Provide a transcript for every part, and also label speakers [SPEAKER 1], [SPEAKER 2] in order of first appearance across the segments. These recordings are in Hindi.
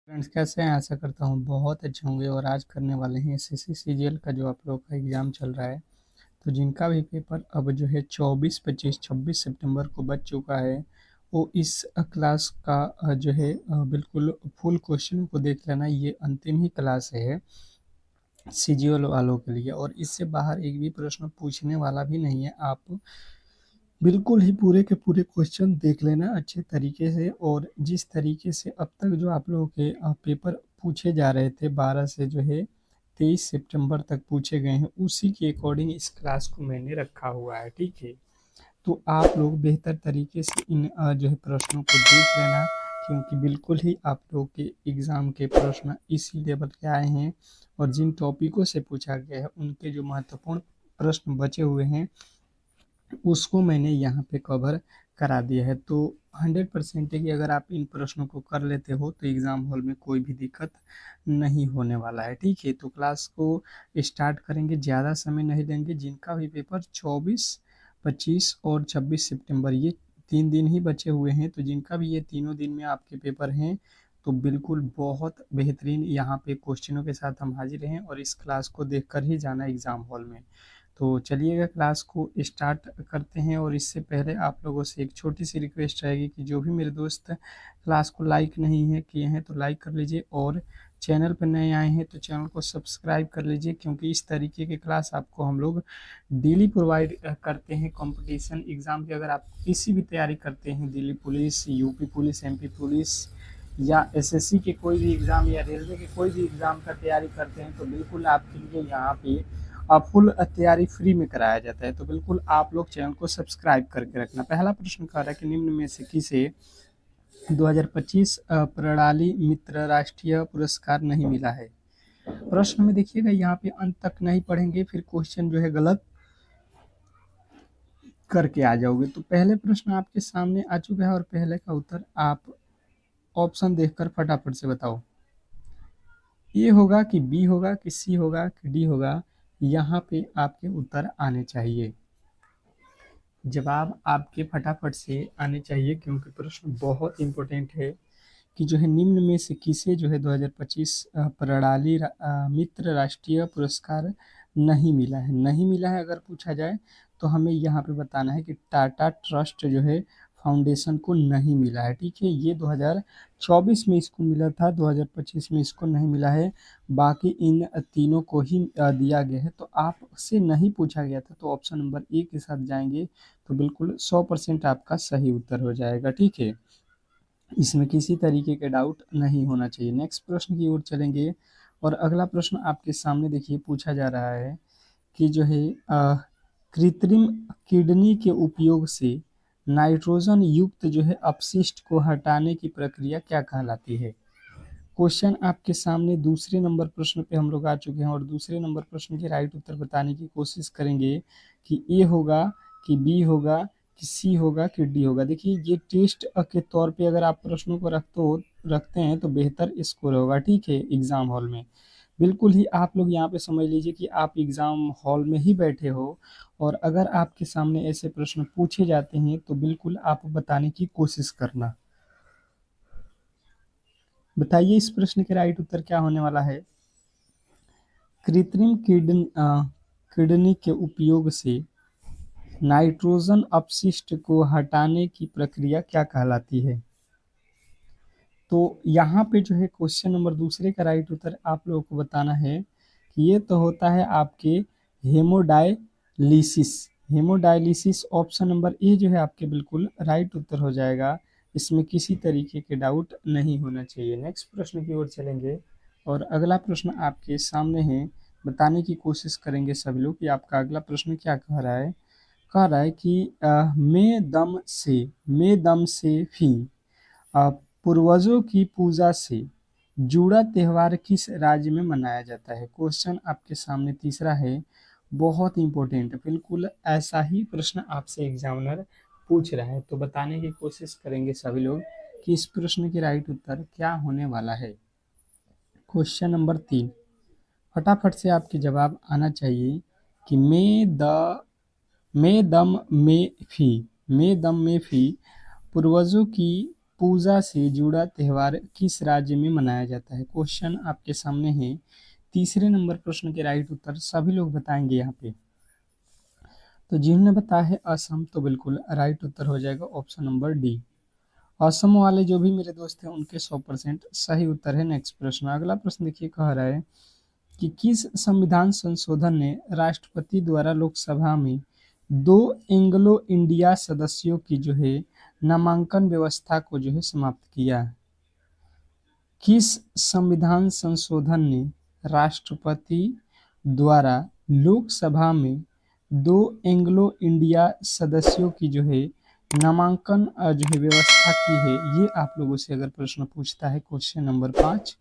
[SPEAKER 1] फ्रेंड्स कैसे हैं? आशा करता हूँ बहुत अच्छे होंगे और आज करने वाले हैं एसएससी सीजीएल का जो आप लोग का एग्ज़ाम चल रहा है। तो जिनका भी पेपर अब जो है 24, 25, 26 सितंबर को बच चुका है, वो इस क्लास का जो है बिल्कुल फुल क्वेश्चन को देख लेना। ये अंतिम ही क्लास है सीजीएल वालों के लिए और इससे बाहर एक भी प्रश्न पूछने वाला भी नहीं है। आप बिल्कुल ही पूरे के पूरे क्वेश्चन देख लेना अच्छे तरीके से और जिस तरीके से अब तक जो आप लोगों के पेपर पूछे जा रहे थे 12 से जो है 23 सितंबर तक पूछे गए हैं, उसी के अकॉर्डिंग इस क्लास को मैंने रखा हुआ है। ठीक है, तो आप लोग बेहतर तरीके से इन जो है प्रश्नों को देख लेना, क्योंकि बिल्कुल ही आप लोग के एग्ज़ाम के प्रश्न इसी लेवल के आए हैं और जिन टॉपिकों से पूछा गया है उनके जो महत्वपूर्ण प्रश्न बचे हुए हैं उसको मैंने यहाँ पे कवर करा दिया है। तो 100% है कि अगर आप इन प्रश्नों को कर लेते हो तो एग्ज़ाम हॉल में कोई भी दिक्कत नहीं होने वाला है। ठीक है, तो क्लास को स्टार्ट करेंगे, ज़्यादा समय नहीं लेंगे। जिनका भी पेपर 24, 25 और 26 सितंबर ये 3 दिन ही बचे हुए हैं, तो जिनका भी ये तीनों दिन में आपके पेपर हैं तो बिल्कुल बहुत बेहतरीन यहाँ पे क्वेश्चनों के साथ हम हाजिर हैं और इस क्लास को देखकर ही जाना एग्ज़ाम हॉल में। तो चलिएगा क्लास को स्टार्ट करते हैं और इससे पहले आप लोगों से एक छोटी सी रिक्वेस्ट रहेगी कि जो भी मेरे दोस्त क्लास को लाइक नहीं है किए हैं तो लाइक कर लीजिए और चैनल पर नए आए हैं तो चैनल को सब्सक्राइब कर लीजिए, क्योंकि इस तरीके के क्लास आपको हम लोग डेली प्रोवाइड करते हैं। कंपटीशन एग्ज़ाम की अगर आप किसी भी तैयारी करते हैं, Delhi police, UP police, MP police या एसएससी के कोई भी एग्ज़ाम या रेलवे के कोई भी एग्ज़ाम का तैयारी करते हैं, तो बिल्कुल आपके लिए यहाँ पे फुल तैयारी फ्री में कराया जाता है। तो बिल्कुल आप लोग चैनल को सब्सक्राइब करके रखना। पहला प्रश्न कह रहा है कि निम्न में से किसे 2025 प्रणाली मित्र राष्ट्रीय पुरस्कार नहीं मिला है। प्रश्न में देखिएगा यहाँ पे अंत तक नहीं पढ़ेंगे, फिर क्वेश्चन जो है गलत करके आ जाओगे। तो पहले प्रश्न आपके सामने आ चुका है और पहले का उत्तर आप ऑप्शन देखकर फटाफट से बताओ। ए होगा कि बी होगा कि सी होगा कि डी होगा, यहाँ पे आपके उत्तर आने चाहिए। जवाब आपके फटाफट से आने चाहिए, क्योंकि प्रश्न बहुत इंपॉर्टेंट है कि जो है निम्न में से किसे जो है 2025 प्रणाली मित्र राष्ट्रीय पुरस्कार नहीं मिला है। नहीं मिला है अगर पूछा जाए तो हमें यहाँ पे बताना है कि टाटा ट्रस्ट जो है फाउंडेशन को नहीं मिला है। ठीक है, ये 2024 में इसको मिला था, 2025 में इसको नहीं मिला है। बाकी इन तीनों को ही दिया गया है। तो आपसे नहीं पूछा गया था तो ऑप्शन नंबर ए के साथ जाएंगे तो बिल्कुल 100% आपका सही उत्तर हो जाएगा। ठीक है, इसमें किसी तरीके के डाउट नहीं होना चाहिए। नेक्स्ट प्रश्न की ओर चलेंगे और अगला प्रश्न आपके सामने देखिए पूछा जा रहा है कि जो है कृत्रिम किडनी के उपयोग से नाइट्रोजन युक्त जो है अपशिष्ट को हटाने की प्रक्रिया क्या कहलाती है। क्वेश्चन आपके सामने दूसरे नंबर प्रश्न पे हम लोग आ चुके हैं और दूसरे नंबर प्रश्न के राइट उत्तर बताने की कोशिश करेंगे कि ए होगा कि बी होगा कि सी होगा कि डी होगा। देखिए ये टेस्ट के तौर पे अगर आप प्रश्नों को रखते हैं तो बेहतर स्कोर होगा। ठीक है, एग्जाम हॉल में बिल्कुल ही आप लोग यहाँ पे समझ लीजिए कि आप एग्जाम हॉल में ही बैठे हो और अगर आपके सामने ऐसे प्रश्न पूछे जाते हैं तो बिल्कुल आप बताने की कोशिश करना। बताइए इस प्रश्न के राइट उत्तर क्या होने वाला है। कृत्रिम किडनी के उपयोग से नाइट्रोजन अपशिष्ट को हटाने की प्रक्रिया क्या कहलाती है। तो यहाँ पे जो है क्वेश्चन नंबर दूसरे का राइट उत्तर आप लोगों को बताना है कि ये तो होता है आपके हेमोडायलिसिस। हेमोडायलिसिस ऑप्शन नंबर ए जो है आपके बिल्कुल राइट उत्तर हो जाएगा। इसमें किसी तरीके के डाउट नहीं होना चाहिए। नेक्स्ट प्रश्न की ओर चलेंगे और अगला प्रश्न आपके सामने है। बताने की कोशिश करेंगे सभी लोग कि आपका अगला प्रश्न क्या कह रहा है कि में दम से भी पूर्वजों की पूजा से जुड़ा त्यौहार किस राज्य में मनाया जाता है। क्वेश्चन आपके सामने तीसरा है, बहुत इंपॉर्टेंट। बिल्कुल ऐसा ही प्रश्न आपसे एग्जामिनर पूछ रहा है, तो बताने की कोशिश करेंगे सभी लोग कि इस प्रश्न के राइट उत्तर क्या होने वाला है। क्वेश्चन नंबर 3 फटाफट से आपके जवाब आना चाहिए कि में दम में फी पूर्वजों की पूजा से जुड़ा त्योहार किस राज्य में मनाया जाता है? क्वेश्चन आपके सामने है। तीसरे नंबर प्रश्न के राइट उत्तर सभी लोग बताएंगे यहाँ पे। तो जिन्होंने बताया है असम, तो बिल्कुल राइट उत्तर हो जाएगा ऑप्शन नंबर डी। असम वाले जो भी मेरे दोस्त हैं उनके 100% सही उत्तर है। नेक्स्ट प्रश्न, अगला प्रश्न देखिए, कह रहा है कि किस संविधान संशोधन ने राष्ट्रपति द्वारा लोकसभा में दो एंग्लो इंडिया सदस्यों की जो है नामांकन व्यवस्था को जो है समाप्त किया? किस संविधान संशोधन ने राष्ट्रपति द्वारा लोकसभा में दो एंग्लो इंडिया सदस्यों की जो है नामांकन जो है व्यवस्था की है? ये आप लोगों से अगर प्रश्न पूछता है क्वेश्चन नंबर 5,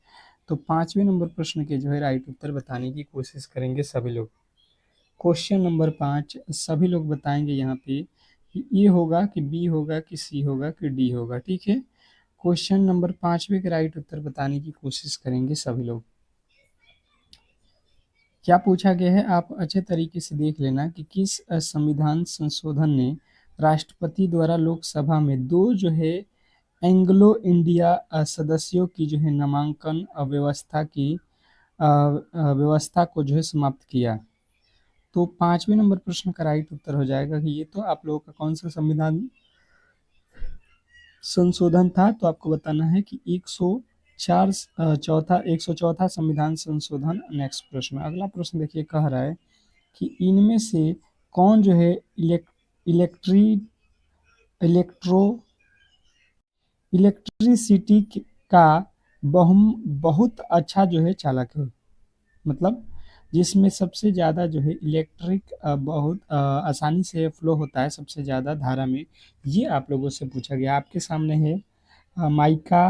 [SPEAKER 1] तो 5वें नंबर प्रश्न के जो है राइट उत्तर बताने की कोशिश करेंगे सभी लोग। क्वेश्चन नंबर 5 सभी लोग बताएंगे यहाँ पे कि ए होगा कि बी होगा कि सी होगा कि डी होगा। ठीक है, क्वेश्चन नंबर 5वें के राइट उत्तर बताने की कोशिश करेंगे सभी लोग। क्या पूछा गया है आप अच्छे तरीके से देख लेना कि किस संविधान संशोधन ने राष्ट्रपति द्वारा लोकसभा में दो जो है एंग्लो इंडिया सदस्यों की जो है नामांकन व्यवस्था को जो है समाप्त किया? तो 5वें नंबर प्रश्न का राइट उत्तर हो जाएगा कि ये तो आप लोगों का कौन सा संविधान संशोधन था? तो आपको बताना है कि 104 संविधान संशोधन। नेक्स्ट प्रश्न, अगला प्रश्न देखिए, कह रहा है कि इनमें से कौन जो है इलेक्ट्री इलेक्ट्रो इलेक्ट्रिसिटी का बहुत अच्छा जो है चालक है, मतलब जिसमें सबसे ज़्यादा जो है इलेक्ट्रिक बहुत आसानी से फ्लो होता है सबसे ज़्यादा धारा में? ये आप लोगों से पूछा गया। आपके सामने है माइका,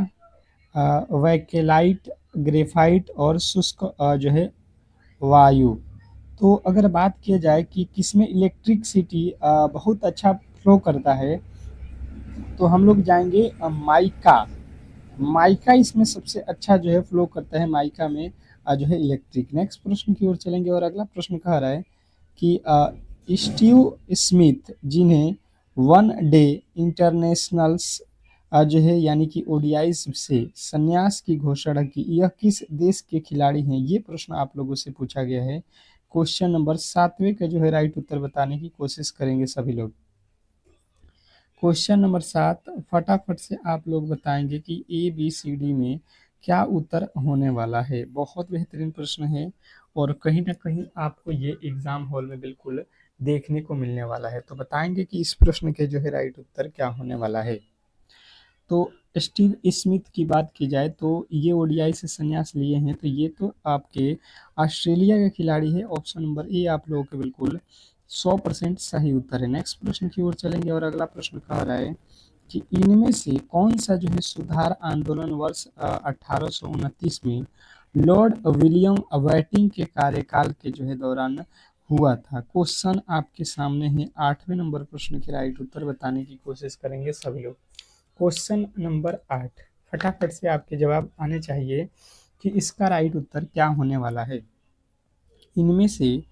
[SPEAKER 1] वैकेलाइट, ग्रेफाइट और शुष्क जो है वायु। तो अगर बात किया जाए कि किसमें इलेक्ट्रिसिटी बहुत अच्छा फ्लो करता है, तो हम लोग जाएंगे माइका। माइका इसमें सबसे अच्छा जो है फ्लो करता है, माइका में जो है इलेक्ट्रिक। नेक्स्ट प्रश्न की ओर चलेंगे और अगला प्रश्न कह रहा है कि स्टीव स्मिथ जिन्हें वन डे इंटरनेशनल्स जो है यानी कि ओडीआई से संन्यास की घोषणा की, यह किस देश के खिलाड़ी हैं? ये प्रश्न आप लोगों से पूछा गया है। क्वेश्चन नंबर 7वें का जो है राइट उत्तर बताने की कोशिश करेंगे सभी लोग। क्वेश्चन नंबर 7 फटाफट से आप लोग बताएंगे कि ए बी सी डी में क्या उत्तर होने वाला है। बहुत बेहतरीन प्रश्न है और कहीं ना कहीं आपको ये एग्जाम हॉल में बिल्कुल देखने को मिलने वाला है। तो बताएंगे कि इस प्रश्न के जो है राइट उत्तर क्या होने वाला है। तो स्टीव स्मिथ की बात की जाए तो ये ओडीआई से संन्यास लिए हैं, तो ये तो आपके ऑस्ट्रेलिया के खिलाड़ी है। ऑप्शन नंबर ए आप लोगों के बिल्कुल 100% सही उत्तर है। नेक्स्ट प्रश्न की ओर चलेंगे और अगला प्रश्न कह रहा है कि इनमें से कौन सा जो है सुधार आंदोलन वर्ष 1829 में लॉर्ड विलियम बेंटिंक के कार्यकाल के जो है दौरान हुआ था? क्वेश्चन आपके सामने है। 8वें नंबर प्रश्न के राइट उत्तर बताने की कोशिश करेंगे सभी लोग। क्वेश्चन नंबर 8 फटाफट से आपके जवाब आने चाहिए कि इसका राइट उत्तर क्या होने वाला है। इनमें से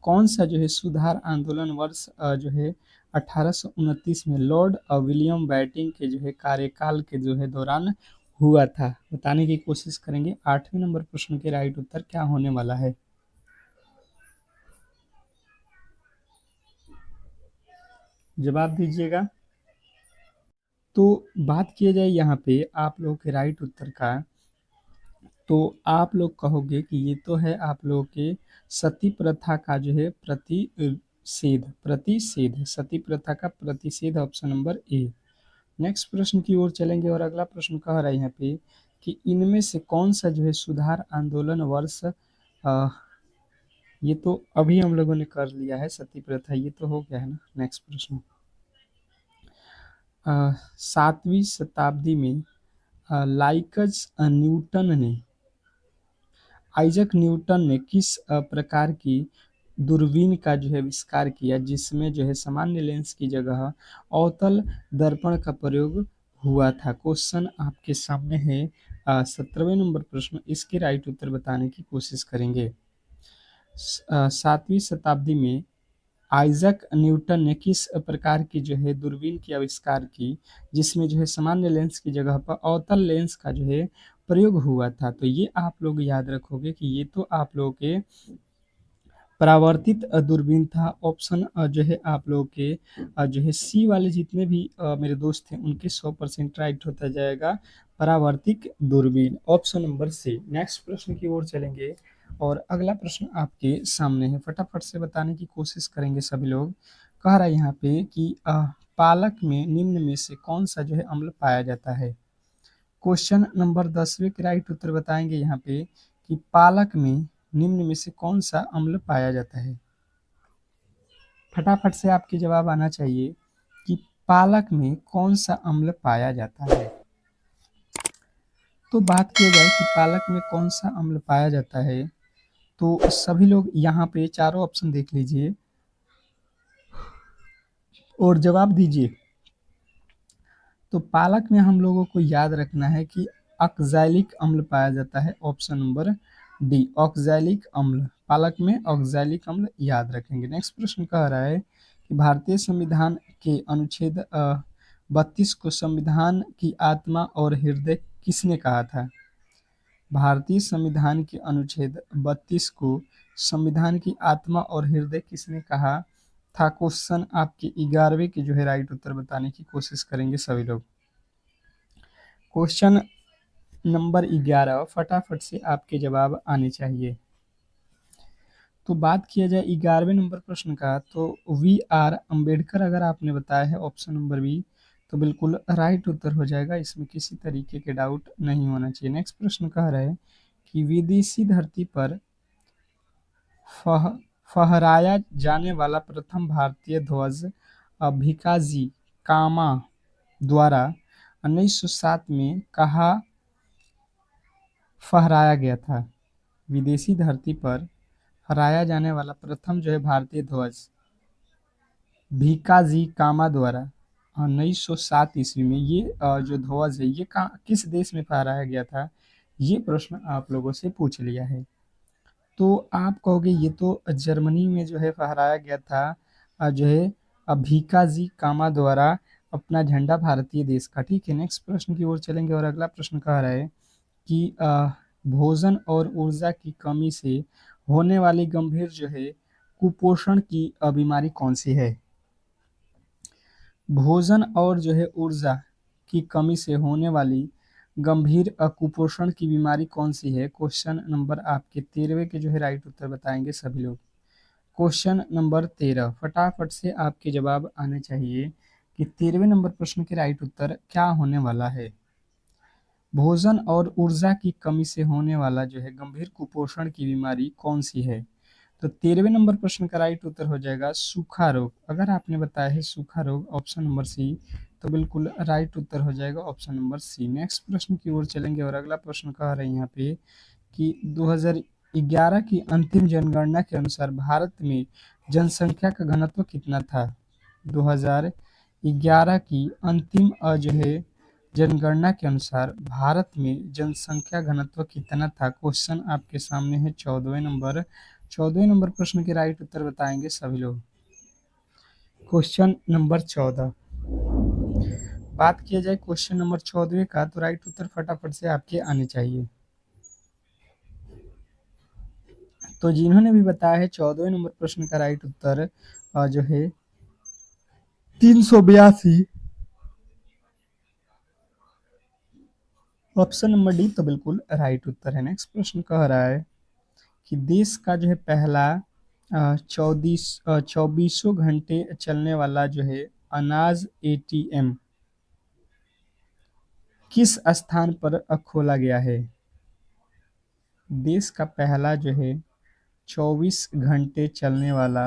[SPEAKER 1] कौन सा जो है सुधार आंदोलन वर्ष जो है 1829 में लॉर्ड विलियम बेंटिंक के जो है कार्यकाल के जो है दौरान हुआ था? बताने की कोशिश करेंगे। 8वें नंबर प्रश्न के राइट उत्तर क्या होने वाला है? जवाब दीजिएगा। तो बात किया जाए यहाँ पे आप लोगों के राइट उत्तर का, तो आप लोग कहोगे कि ये तो है आप लोगों के सती प्रथा का जो है प्रतिषेध सती प्रथा का प्रतिषेध, ऑप्शन नंबर ए। नेक्स्ट प्रश्न की ओर चलेंगे और अगला प्रश्न कह रहा है यहाँ पे कि इनमें से कौन सा जो है सुधार आंदोलन वर्ष ये तो अभी हम लोगों ने कर लिया है सती प्रथा, ये तो हो गया है ना। नेक्स्ट प्रश्न, 7वीं शताब्दी में आइजक न्यूटन ने किस प्रकार की दूरबीन का जो है आविष्कार किया जिसमें जो है सामान्य लेंस की जगह अवतल दर्पण का प्रयोग हुआ था? क्वेश्चन आपके सामने है। 17वें नंबर प्रश्न, इसके राइट उत्तर बताने की कोशिश करेंगे। 7वीं शताब्दी में आइजैक न्यूटन ने किस प्रकार की जो है दूरबीन की आविष्कार की, जिसमें जो है सामान्य लेंस की जगह पर अवतल लेंस का जो है प्रयोग हुआ था। तो ये आप लोग याद रखोगे कि ये तो आप लोगों के परावर्तित दूरबीन था। ऑप्शन जो है आप लोगों के जो है सी वाले जितने भी मेरे दोस्त थे उनके 100% राइट होता जाएगा, परावर्तित दूरबीन, ऑप्शन नंबर सी। नेक्स्ट प्रश्न की ओर चलेंगे और अगला प्रश्न आपके सामने है, फटाफट से बताने की कोशिश करेंगे सभी लोग। कह रहा है यहाँ पे कि पालक में निम्न में से कौन सा जो है अम्ल पाया जाता है। क्वेश्चन नंबर 10वें के राइट उत्तर बताएंगे यहाँ पे कि पालक में निम्न में से कौन सा अम्ल पाया जाता है। फटाफट से आपके जवाब आना चाहिए कि पालक में कौन सा अम्ल पाया जाता है। तो बात किया जाए कि पालक में कौन सा अम्ल पाया जाता है, तो सभी लोग यहाँ पे चारों ऑप्शन देख लीजिए और जवाब दीजिए। तो पालक में हम लोगों को याद रखना है कि ऑक्सैलिक अम्ल पाया जाता है, ऑप्शन नंबर डी, ऑक्सैलिक अम्ल। पालक में ऑक्सैलिक अम्ल याद रखेंगे। नेक्स्ट प्रश्न कह रहा है कि भारतीय संविधान के अनुच्छेद 32 को संविधान की आत्मा और हृदय किसने कहा था। भारतीय संविधान के अनुच्छेद 32 को संविधान की आत्मा और हृदय किसने कहा था। क्वेश्चन आपके 11वें के जो है राइट उत्तर बताने की कोशिश करेंगे सभी लोग। क्वेश्चन नंबर 11, फटाफट से आपके जवाब आने चाहिए। तो बात किया जाए 11वें नंबर प्रश्न का, तो वी आर अम्बेडकर अगर आपने बताया है ऑप्शन नंबर बी, तो बिल्कुल राइट उत्तर हो जाएगा, इसमें किसी तरीके के डाउट नहीं होना चाहिए। नेक्स्ट प्रश्न कह रहा है कि विदेशी धरती पर फह फहराया जाने वाला प्रथम भारतीय ध्वज भिकाजी कामा द्वारा 1907 में कहाँ फहराया गया था। विदेशी धरती पर फहराया जाने वाला प्रथम जो है भारतीय ध्वज भिकाजी कामा द्वारा 1907 ईस्वी में ये जो ध्वज है ये किस देश में फहराया गया था, ये प्रश्न आप लोगों से पूछ लिया है। तो आप कहोगे ये तो जर्मनी में जो है फहराया गया था, जो है भिकाजी कामा द्वारा अपना झंडा भारतीय देश का। ठीक है, नेक्स्ट प्रश्न की ओर चलेंगे और अगला प्रश्न कह रहा है कि भोजन और ऊर्जा की कमी से होने वाली गंभीर जो है कुपोषण की बीमारी कौन सी है। भोजन और जो है ऊर्जा की कमी से होने वाली गंभीर कुपोषण की बीमारी कौन सी है। क्वेश्चन नंबर आपके 13वें के जो है राइट उत्तर बताएंगे सभी लोग। क्वेश्चन नंबर 13, फटाफट से आपके जवाब आने चाहिए कि 13वें नंबर प्रश्न के राइट उत्तर क्या होने वाला है। भोजन और ऊर्जा की कमी से होने वाला जो है गंभीर कुपोषण की बीमारी कौन सी है। तो 13वें नंबर प्रश्न का राइट उत्तर हो जाएगा सूखा रोग। अगर आपने बताया है सूखा रोग, ऑप्शन नंबर सी, तो बिल्कुल राइट उत्तर हो जाएगा ऑप्शन नंबर सी। नेक्स्ट प्रश्न की ओर चलेंगे और अगला प्रश्न कह रहे हैं यहाँ पे कि 2011 की अंतिम जनगणना के अनुसार भारत में जनसंख्या का घनत्व कितना था। 2011 की अंतिम जो है जनगणना के अनुसार भारत में जनसंख्या घनत्व कितना था। क्वेश्चन आपके सामने है 14वें नंबर प्रश्न के राइट उत्तर बताएंगे सभी लोग। क्वेश्चन नंबर 14, बात किया जाए क्वेश्चन नंबर 14वें का, तो राइट उत्तर फटाफट से आपके आने चाहिए। तो जिन्होंने भी बताया है 14वें नंबर प्रश्न का राइट उत्तर जो है 382, ऑप्शन नंबर डी, तो बिल्कुल राइट उत्तर है। नेक्स्ट प्रश्न कह रहा है कि देश का जो है पहला 24 घंटे चलने वाला जो है अनाज एटीएम किस स्थान पर खोला गया है। देश का पहला जो है 24 घंटे चलने वाला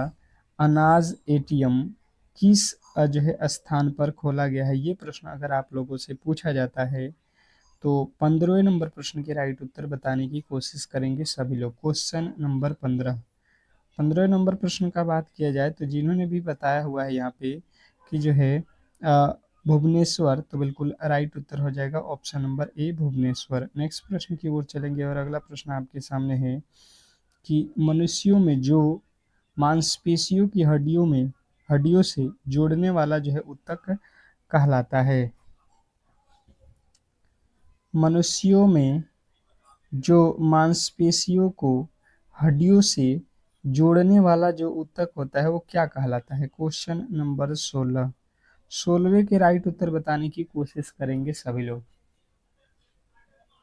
[SPEAKER 1] अनाज एटीएम किस जो है स्थान पर खोला गया है। ये प्रश्न अगर आप लोगों से पूछा जाता है तो 15वें नंबर प्रश्न के राइट उत्तर बताने की कोशिश करेंगे सभी लोग। क्वेश्चन नंबर 15वें नंबर प्रश्न का बात किया जाए तो जिन्होंने भी बताया हुआ है यहाँ पे कि जो है भुवनेश्वर, तो बिल्कुल राइट उत्तर हो जाएगा option number A, Bhubaneswar. Next प्रश्न की ओर चलेंगे और अगला प्रश्न आपके सामने है कि मनुष्यों में जो मांसपेशियों की हड्डियों से जोड़ने वाला जो है ऊतक कहलाता है। मनुष्यों में जो मांसपेशियों को हड्डियों से जोड़ने वाला जो ऊतक होता है वो क्या कहलाता है? Question number 16। 16वें के राइट उत्तर बताने की कोशिश करेंगे सभी लोग।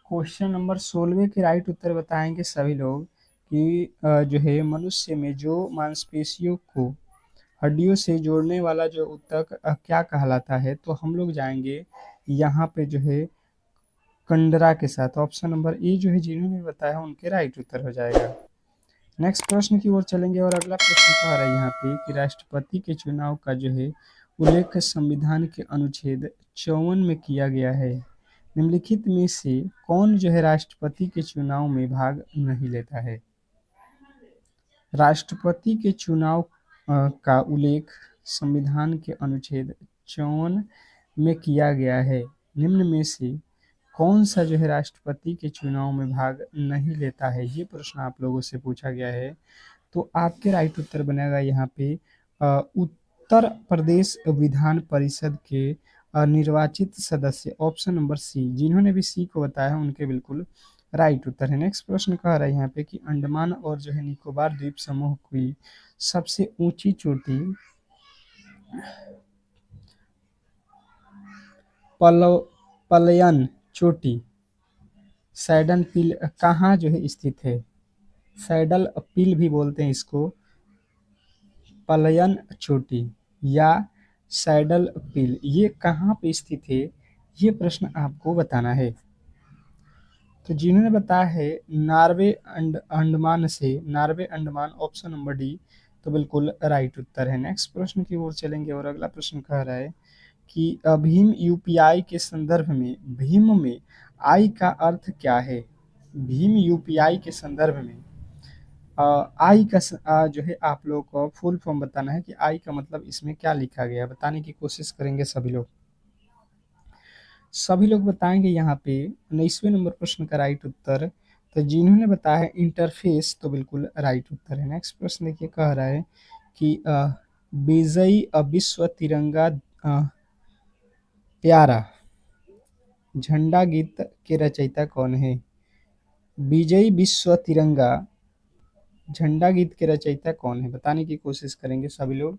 [SPEAKER 1] क्वेश्चन नंबर 16वें के राइट उत्तर बताएंगे सभी लोग कि जो है मनुष्य में जो मांसपेशियों को हड्डियों से जोड़ने वाला जो ऊतक क्या कहलाता है? तो हम लोग जाएंगे यहाँ पे जो है कंडरा के साथ। ऑप्शन नंबर ए जो है जिन्होंने बताया उनके राइट उत्तर हो जाएगा। नेक्स्ट प्रश्न की ओर चलेंगे और अगला प्रश्न कह रहा है यहाँ पे कि राष्ट्रपति के चुनाव का जो है उल्लेख संविधान के अनुच्छेद 54 में किया गया है। निम्नलिखित में से कौन जो है राष्ट्रपति के चुनाव में भाग नहीं लेता है? राष्ट्रपति के चुनाव का उल्लेख संविधान के अनुच्छेद 54 में किया गया है। निम्न में से कौन सा जो है राष्ट्रपति के चुनाव में भाग नहीं लेता है? ये प्रश्न आप लोगों से पूछा गया है। तो आपके राइट उत्तर बनेगा यहाँ पे उत्तर प्रदेश विधान परिषद के निर्वाचित सदस्य। ऑप्शन नंबर सी, जिन्होंने भी सी को बताया उनके बिल्कुल राइट उत्तर है। नेक्स्ट प्रश्न कह रहा है यहाँ पे कि अंडमान और जो है निकोबार द्वीप समूह की सबसे ऊंची चोटी पलयन चोटी सैडल पील कहाँ जो है स्थित है? सैडल पील भी बोलते हैं इसको, पलयन चोटी या सैडल पील, ये कहाँ पे स्थित है? ये प्रश्न आपको बताना है। तो जिन्होंने बताया है Norway Andaman option number D तो बिल्कुल राइट उत्तर है। नेक्स्ट प्रश्न की ओर चलेंगे और अगला प्रश्न कह रहा है कि भीम यूपीआई के संदर्भ में भीम में आई का अर्थ क्या है? भीम यूपीआई के संदर्भ में आई का जो है आप लोग को फुल फॉर्म बताना है कि आई का मतलब इसमें क्या लिखा गया है। बताने की कोशिश करेंगे सभी लोग। सभी लोग बताएंगे यहाँ पे 19वें नंबर प्रश्न का राइट उत्तर। तो जिन्होंने बताया है इंटरफेस तो बिल्कुल राइट उत्तर है। नेक्स्ट प्रश्न देखिए कह रहा है कि विजयी विश्व तिरंगा प्यारा झंडा गीत के रचयिता कौन है? विजयी विश्व तिरंगा झंडा गीत के रचयिता कौन है? बताने की कोशिश करेंगे सभी लोग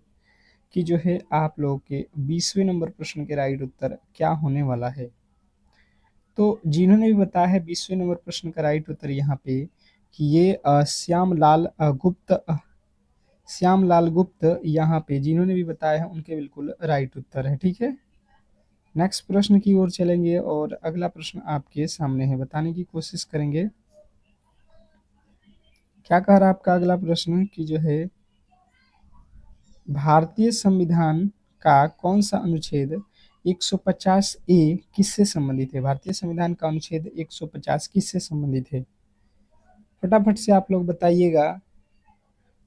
[SPEAKER 1] कि जो है आप लोग के 20वें नंबर प्रश्न के राइट उत्तर क्या होने वाला है। तो जिन्होंने भी बताया है 20वें नंबर प्रश्न का राइट उत्तर यहाँ पे कि ये श्यामलाल गुप्त यहाँ पे जिन्होंने भी बताया है उनके बिल्कुल राइट उत्तर है। ठीक है, नेक्स्ट प्रश्न की ओर चलेंगे और अगला प्रश्न आपके सामने है। बताने की कोशिश करेंगे। क्या कह रहा है आपका अगला प्रश्न कि जो है भारतीय संविधान का कौन सा अनुच्छेद 150 ए किससे संबंधित है? भारतीय संविधान का अनुच्छेद 150 किससे संबंधित है? फटाफट से आप लोग बताइएगा।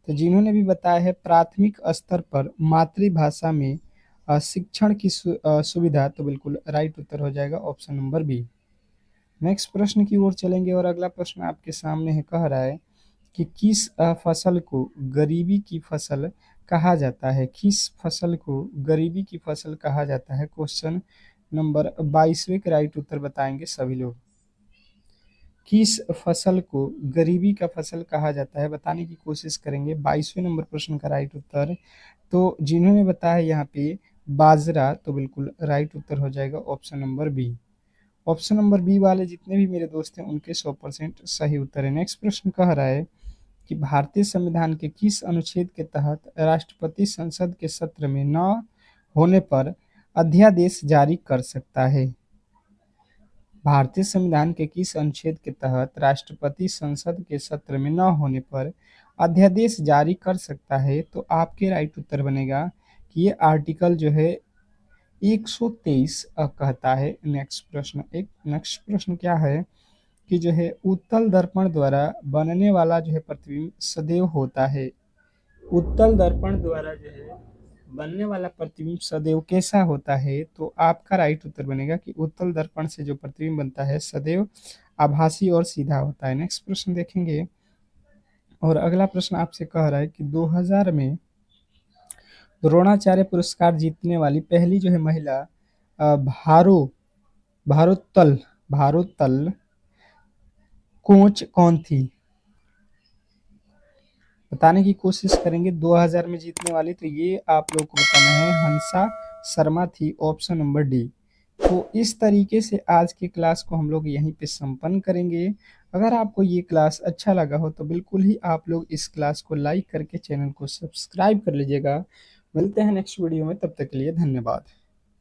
[SPEAKER 1] तो जिन्होंने भी बताया है प्राथमिक स्तर पर मातृभाषा में शिक्षण की सुविधा तो बिल्कुल राइट उत्तर हो जाएगा ऑप्शन नंबर बी। नेक्स्ट प्रश्न की ओर चलेंगे और अगला प्रश्न आपके सामने है। कह रहा है कि किस फसल को गरीबी की फसल कहा जाता है? किस फसल को गरीबी की फसल कहा जाता है? क्वेश्चन नंबर 22वें के राइट उत्तर बताएंगे सभी लोग। किस फसल को गरीबी का फसल कहा जाता है? बताने की कोशिश करेंगे। 22वें नंबर प्रश्न का राइट उत्तर तो जिन्होंने बताया यहाँ पे बाजरा तो बिल्कुल राइट उत्तर हो जाएगा option number B. Option number B वाले जितने भी मेरे दोस्त हैं उनके 100% सही उत्तर है। नेक्स्ट प्रश्न कह रहा है कि भारतीय संविधान के किस अनुच्छेद के तहत राष्ट्रपति संसद के सत्र में न होने पर अध्यादेश जारी कर सकता है? भारतीय संविधान के किस अनुच्छेद के तहत राष्ट्रपति संसद के सत्र में न होने पर अध्यादेश जारी कर सकता है? तो आपके राइट उत्तर बनेगा कि ये आर्टिकल जो है 123 कहता है। नेक्स्ट प्रश्न क्या है कि जो है उत्तल दर्पण द्वारा बनने वाला जो है प्रतिबिंब सदैव होता है। उत्तल दर्पण द्वारा जो है बनने वाला प्रतिबिंब सदैव कैसा होता है? तो आपका राइट उत्तर बनेगा कि उत्तल दर्पण से जो प्रतिबिंब बनता है सदैव आभासी और सीधा होता है। नेक्स्ट प्रश्न देखेंगे और अगला प्रश्न आपसे कह रहा है कि 2000 में द्रोणाचार्य पुरस्कार जीतने वाली पहली जो है महिला भारोत्तोल भारोत्तोल कोच कौन थी? बताने की कोशिश करेंगे। 2000 में जीतने वाली, तो ये आप लोग को बताना है, हंसा शर्मा थी, ऑप्शन नंबर डी। तो इस तरीके से आज की क्लास को हम लोग यहीं पे संपन्न करेंगे। अगर आपको ये क्लास अच्छा लगा हो तो बिल्कुल ही आप लोग इस क्लास को लाइक करके चैनल को सब्सक्राइब कर लीजिएगा। मिलते हैं नेक्स्ट वीडियो में, तब तक के लिए धन्यवाद।